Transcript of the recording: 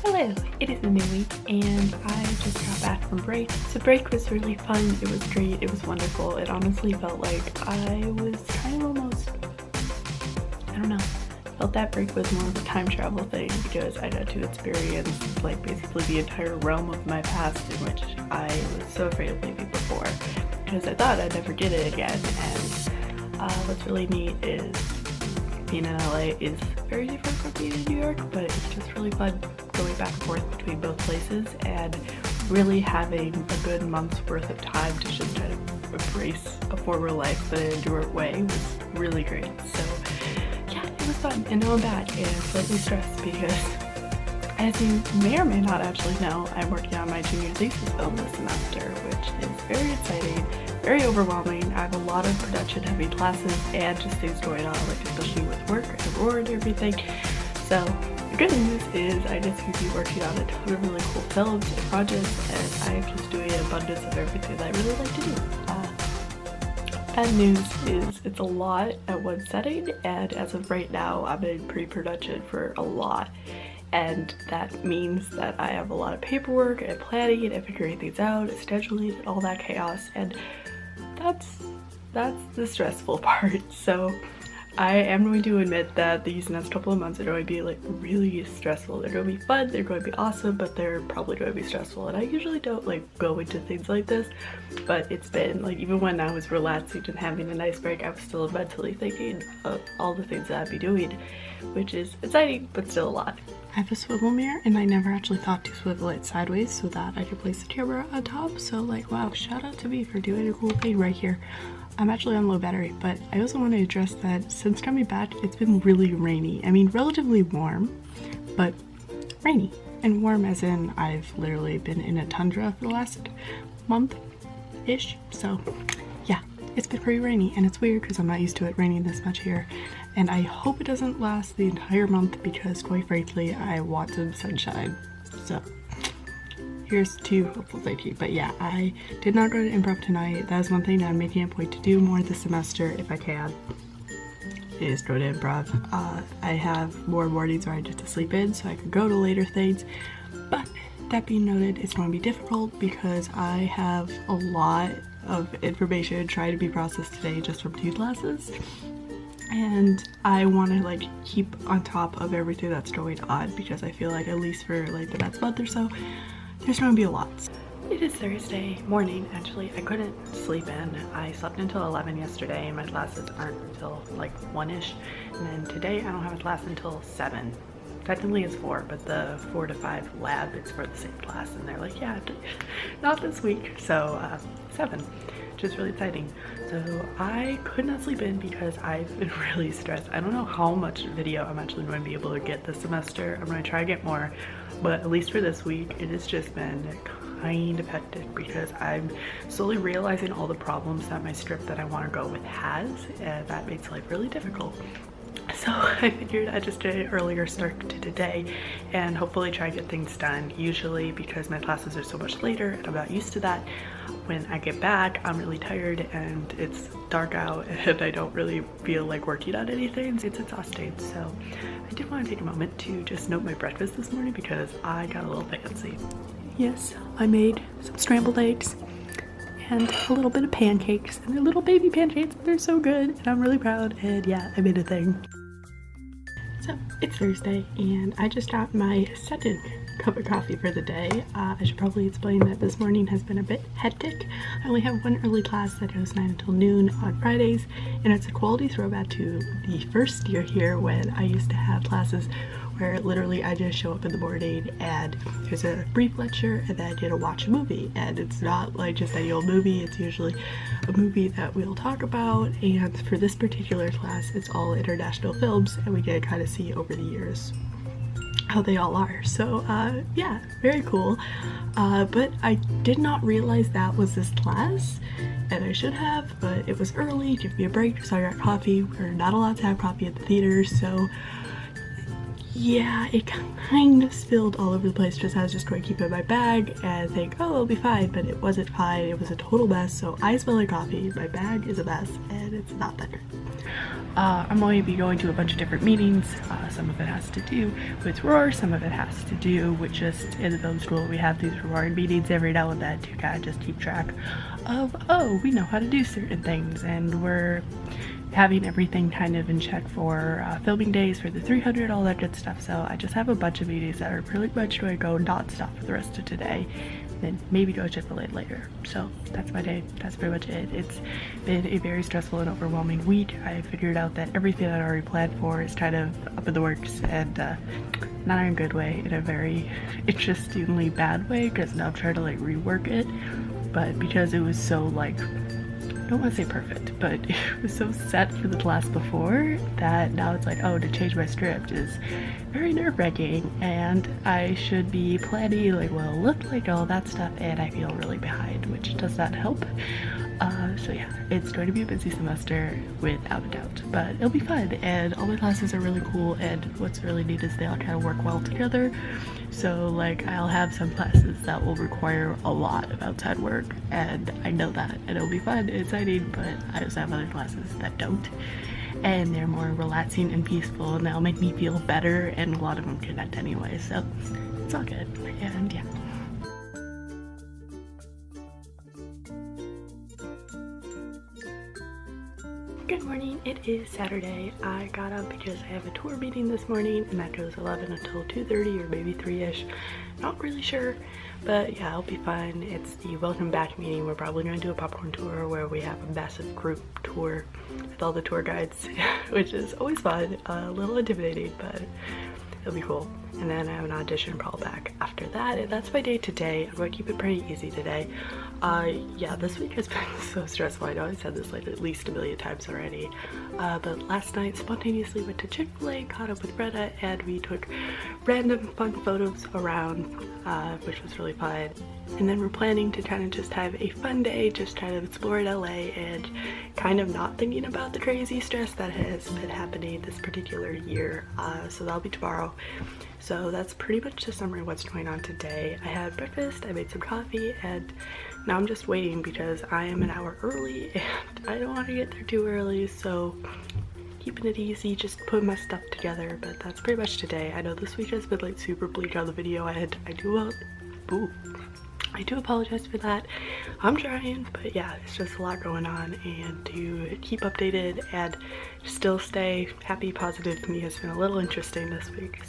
Hello, it is a new week and I just got back from break. So break was really fun, it was great, it was wonderful. It honestly felt like I was kind of almost, I don't know, felt that break was more of a time travel thing because I got to experience like basically the entire realm of my past in which I was so afraid of leaving before because I thought I'd never get it again. And what's really neat is being in LA is very different from being in New York, but it's just really fun going back and forth between both places and really having a good month's worth of time to just kind of embrace a former life but in a newer way was really great. So yeah, it was fun, and now I'm back and slightly stressed because, as you may or may not actually know, I'm working on my junior thesis film this semester, which is very exciting, very overwhelming. I have a lot of production heavy classes and just things going on, like especially with work and Aurora and everything. So the good news is I just can be working on a ton of really cool films and projects, and I am just doing an abundance of everything that I really like to do. Bad news is it's a lot at one setting, and as of right now I'm in pre-production for a lot. And that means that I have a lot of paperwork and planning and figuring things out and scheduling and all that chaos, and that's the stressful part. So I am going to admit that these next couple of months are going to be like really stressful. They're going to be fun, they're going to be awesome, but they're probably going to be stressful. And I usually don't like go into things like this, but it's been like, even when I was relaxing and having a nice break, I was still mentally thinking of all the things that I'd be doing, which is exciting, but still a lot. I have a swivel mirror and I never actually thought to swivel it sideways so that I could place the camera on top. So like, wow, shout out to me for doing a cool thing right here. I'm actually on low battery, but I also want to address that since coming back, it's been really rainy. I mean, relatively warm, but rainy. And warm as in I've literally been in a tundra for the last month-ish. So yeah, it's been pretty rainy, and it's weird because I'm not used to it raining this much here. And I hope it doesn't last the entire month because, quite frankly, I want some sunshine. So here's to hopeful thinking. But yeah, I did not go to improv tonight. That is one thing that I'm making a point to do more this semester if I can, is go to improv. I have more mornings where I get to sleep in so I can go to later things. But that being noted, it's going to be difficult because I have a lot of information trying to be processed today just from 2 classes. And I want to like keep on top of everything that's going on because I feel like at least for like the next month or so, there's going to be a lot. It is Thursday morning, actually. I couldn't sleep in. I slept until 11 yesterday and my classes aren't until like 1-ish. And then today I don't have a class until 7. Technically it's 4, but the 4 to 5 lab is for the same class. And they're like, yeah, not this week. So 7, which is really exciting. So I could not sleep in because I've been really stressed. I don't know how much video I'm actually going to be able to get this semester. I'm going to try to get more, but at least for this week, it has just been kind of hectic because I'm slowly realizing all the problems that my strip that I want to go with has, and that makes life really difficult. So I figured I'd just get an earlier start to today and hopefully try to get things done. Usually, because my classes are so much later and I'm not used to that, when I get back I'm really tired and it's dark out and I don't really feel like working on anything. It's exhausting. So I did want to take a moment to just note my breakfast this morning because I got a little fancy. Yes, I made some scrambled eggs and a little bit of pancakes, and they're little baby pancakes. They're so good and I'm really proud, and yeah, I made a thing. So it's Thursday and I just got my second cup of coffee for the day. I should probably explain that this morning has been a bit hectic. I only have one early class that goes 9 until noon on Fridays, and it's a quality throwback to the first year here when I used to have classes where literally I just show up in the morning and there's a brief lecture and then I get to watch a movie, and it's not like just any old movie, it's usually a movie that we'll talk about, and for this particular class it's all international films and we get to kind of see over the years how they all are. So yeah, very cool. But I did not realize that was this class, and I should have, but it was early, give me a break, so I got coffee. We're not allowed to have coffee at the theater, so yeah, it kind of spilled all over the place just as I was just going to keep it in my bag and think, oh, it'll be fine, but it wasn't fine. It was a total mess. So I smell like coffee, my bag is a mess, and it's not that great. I'm going to be going to a bunch of different meetings. Some of it has to do with Roar, some of it has to do with just in the film school. We have these Roaring meetings every now and then to kind of just keep track of, oh, we know how to do certain things, and we're having everything kind of in check for filming days for the 300, all that good stuff. So I just have a bunch of meetings that are pretty much going to go non-stop for the rest of today, then maybe go Chick-fil-A later. So that's my day. That's pretty much it. It's been a very stressful and overwhelming week. I figured out that everything I'd already planned for is kind of up in the works, and not in a good way, in a very interestingly bad way, because now I'm trying to like rework it. But because it was so like, I don't want to say perfect, but it was so set for the class before that now it's like, oh, to change my script is very nerve-wracking, and I should be planning like what it'll look like, all that stuff, and I feel really behind, which does not help. So yeah, it's going to be a busy semester without a doubt, but it'll be fun, and all my classes are really cool, and what's really neat is they all kind of work well together. So like I'll have some classes that will require a lot of outside work, and I know that, and it'll be fun and exciting, but I also have other classes that don't, and they're more relaxing and peaceful, and they'll make me feel better, and a lot of them connect anyway, so it's all good. And yeah. Good morning, it is Saturday. I got up because I have a tour meeting this morning, and that goes 11 until 2:30 or maybe 3-ish. Not really sure, but yeah, it'll be fun. It's the welcome back meeting. We're probably going to do a popcorn tour where we have a massive group tour with all the tour guides, which is always fun, a little intimidating, but it'll be cool. And then I have an audition callback after that, and that's my day today. I'm going to keep it pretty easy today. Yeah, this week has been so stressful. I know I said this like at least a million times already, but last night spontaneously went to Chick-fil-A, caught up with Brenna, and we took random fun photos around, which was really fun. And then we're planning to kind of just have a fun day, just try to explore in LA and kind of not thinking about the crazy stress that has been happening this particular year. So that'll be tomorrow. So that's pretty much the summary of what's going on today. I had breakfast, I made some coffee, and now I'm just waiting because I am an hour early and I don't want to get there too early, so keeping it easy, just putting my stuff together. But that's pretty much today. I know this week has been like super bleak on the video end. I do apologize for that. I'm trying, but yeah, it's just a lot going on, and to keep updated and still stay happy, positive to me has been a little interesting this week.